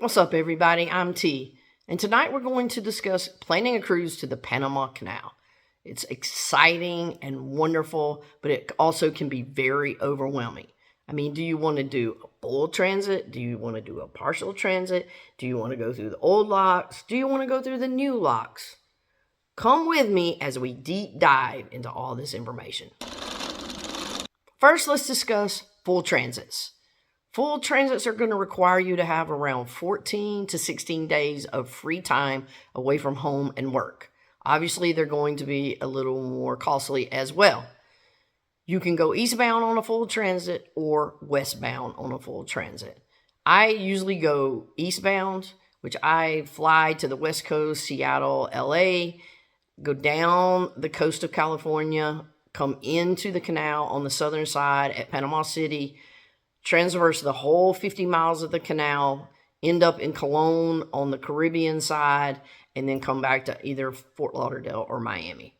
What's up, everybody? I'm T, and tonight we're going to discuss planning a cruise to the Panama Canal. It's exciting and wonderful, but it also can be very overwhelming. I mean, do you want to do a full transit? Do you want to do a partial transit? Do you want to go through the old locks? Do you want to go through the new locks? Come with me as we deep dive into all this information. First, let's discuss full transits. Full transits are going to require you to have around 14 to 16 days of free time away from home and work. Obviously, they're going to be a little more costly as well. You can go eastbound on a full transit or westbound on a full transit. I usually go eastbound, which I fly to the West Coast, Seattle, LA, go down the coast of California, come into the canal on the southern side at Panama City, transverse the whole 50 miles of the canal, end up in Cologne on the Caribbean side, and then come back to either Fort Lauderdale or Miami.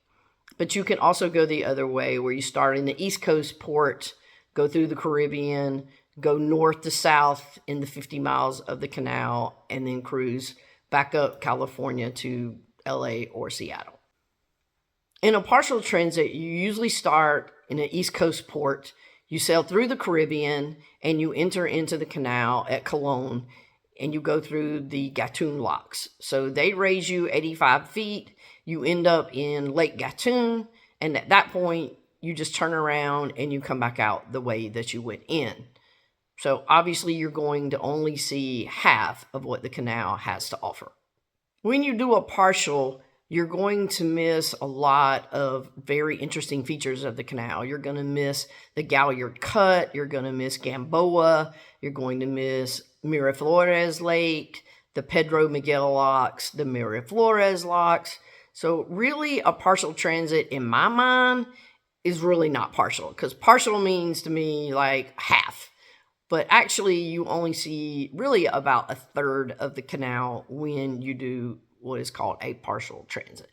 But you can also go the other way, where you start in the East Coast port, go through the Caribbean, go north to south in the 50 miles of the canal, and then cruise back up California to LA or Seattle. In a partial transit, you usually start in an East Coast port. You sail through the Caribbean and you enter into the canal at Cologne, and you go through the Gatun locks. So they raise you 85 feet. You end up in Lake Gatun, and at that point, you just turn around and you come back out the way that you went in. So obviously, you're going to only see half of what the canal has to offer. When you do a partial, you're going to miss a lot of very interesting features of the canal. You're going to miss the Galliard Cut. You're going to miss Gamboa. You're going to miss Miraflores Lake, the Pedro Miguel locks, the Miraflores locks. So really, a partial transit, in my mind, is really not partial, because partial means to me like half. But actually, you only see really about a third of the canal when you do what is called a partial transit.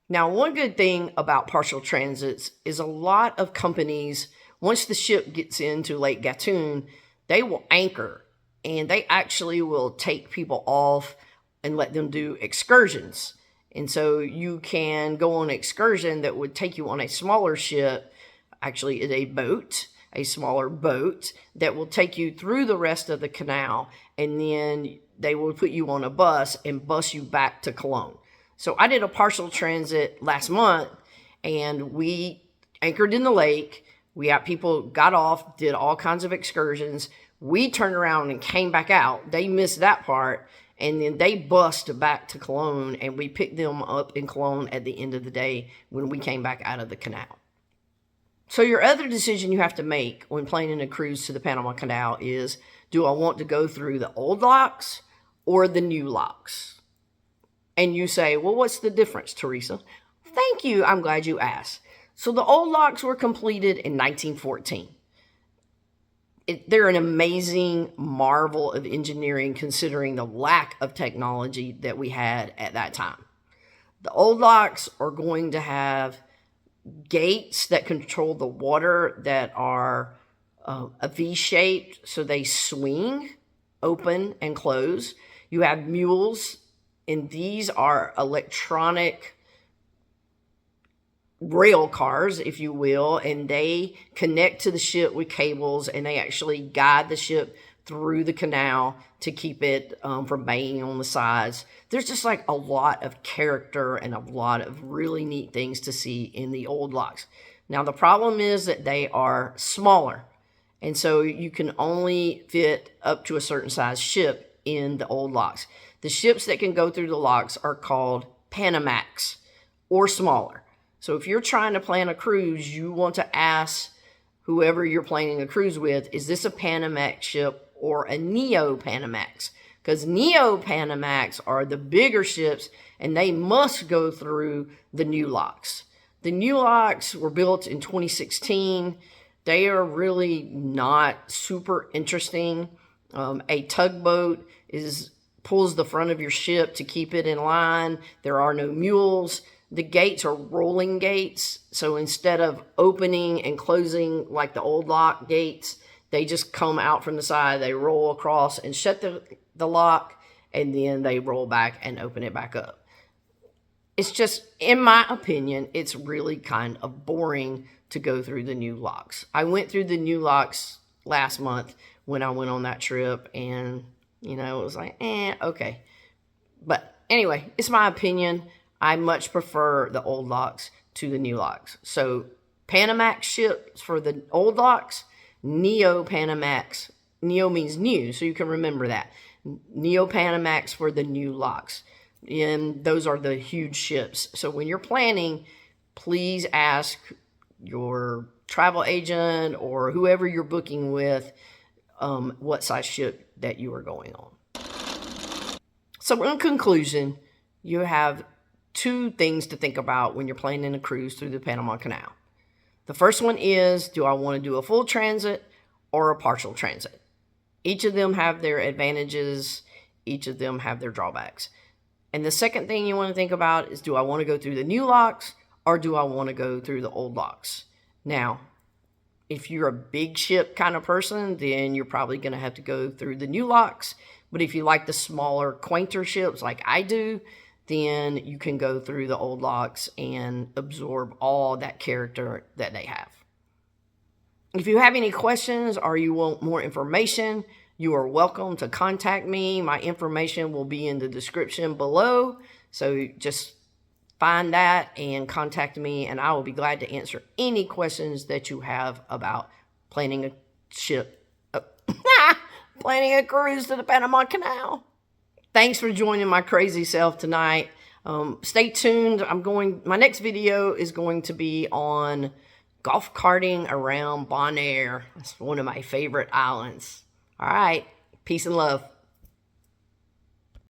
Now, one good thing about partial transits is a lot of companies, once the ship gets into Lake Gatun, they will anchor, and they actually will take people off and let them do excursions. And so you can go on an excursion that would take you on a smaller ship, actually it's a boat, a smaller boat that will take you through the rest of the canal, and then they will put you on a bus and bus you back to Cologne. So I did a partial transit last month, and we anchored in the lake. We had people got off, did all kinds of excursions. We turned around and came back out. They missed that part, and then they bussed back to Cologne, and we picked them up in Cologne at the end of the day when we came back out of the canal. So your other decision you have to make when planning a cruise to the Panama Canal is, do I want to go through the old locks or the new locks? And you say, well, what's the difference, Teresa? Thank you. I'm glad you asked. So the old locks were completed in 1914. They're an amazing marvel of engineering, considering the lack of technology that we had at that time. The old locks are going to have gates that control the water that are a V-shaped, so they swing, open, and close. You have mules, and these are electronic rail cars, if you will, and they connect to the ship with cables, and they actually guide the ship through the canal to keep it from banging on the sides. There's just like a lot of character and a lot of really neat things to see in the old locks. Now, the problem is that they are smaller, and so you can only fit up to a certain size ship in the old locks. The ships that can go through the locks are called Panamax or smaller. So if you're trying to plan a cruise, you want to ask whoever you're planning a cruise with, is this a Panamax ship or a Neo-Panamax? Because Neo-Panamax are the bigger ships, and they must go through the new locks. The new locks were built in 2016. They are really not super interesting. A tugboat pulls the front of your ship to keep it in line. There are no mules. The gates are rolling gates. So instead of opening and closing like the old lock gates, they just come out from the side. They roll across and shut the lock and then they roll back and open it back up. It's just, in my opinion, it's really kind of boring to go through the new locks. I went through the new locks last month when I went on that trip, and, you know, it was like, okay. But anyway, it's my opinion. I much prefer the old locks to the new locks. So Panamax ships for the old locks, Neo Panamax. Neo means new, so you can remember that. Neo Panamax for the new locks. And those are the huge ships. So when you're planning, please ask your travel agent or whoever you're booking with what size ship that you are going on. So in conclusion, you have two things to think about when you're planning a cruise through the Panama Canal. The first one is, do I want to do a full transit or a partial transit? Each of them have their advantages. Each of them have their drawbacks. And the second thing you want to think about is, do I want to go through the new locks or do I want to go through the old locks? Now, if you're a big ship kind of person, then you're probably going to have to go through the new locks. But if you like the smaller, quainter ships like I do, then you can go through the old locks and absorb all that character that they have. If you have any questions or you want more information, you are welcome to contact me. My information will be in the description below. So just find that and contact me, and I will be glad to answer any questions that you have about planning a ship, planning a cruise to the Panama Canal. Thanks for joining my crazy self tonight. Stay tuned. My next video is going to be on golf carting around Bonaire. That's one of my favorite islands. All right. Peace and love.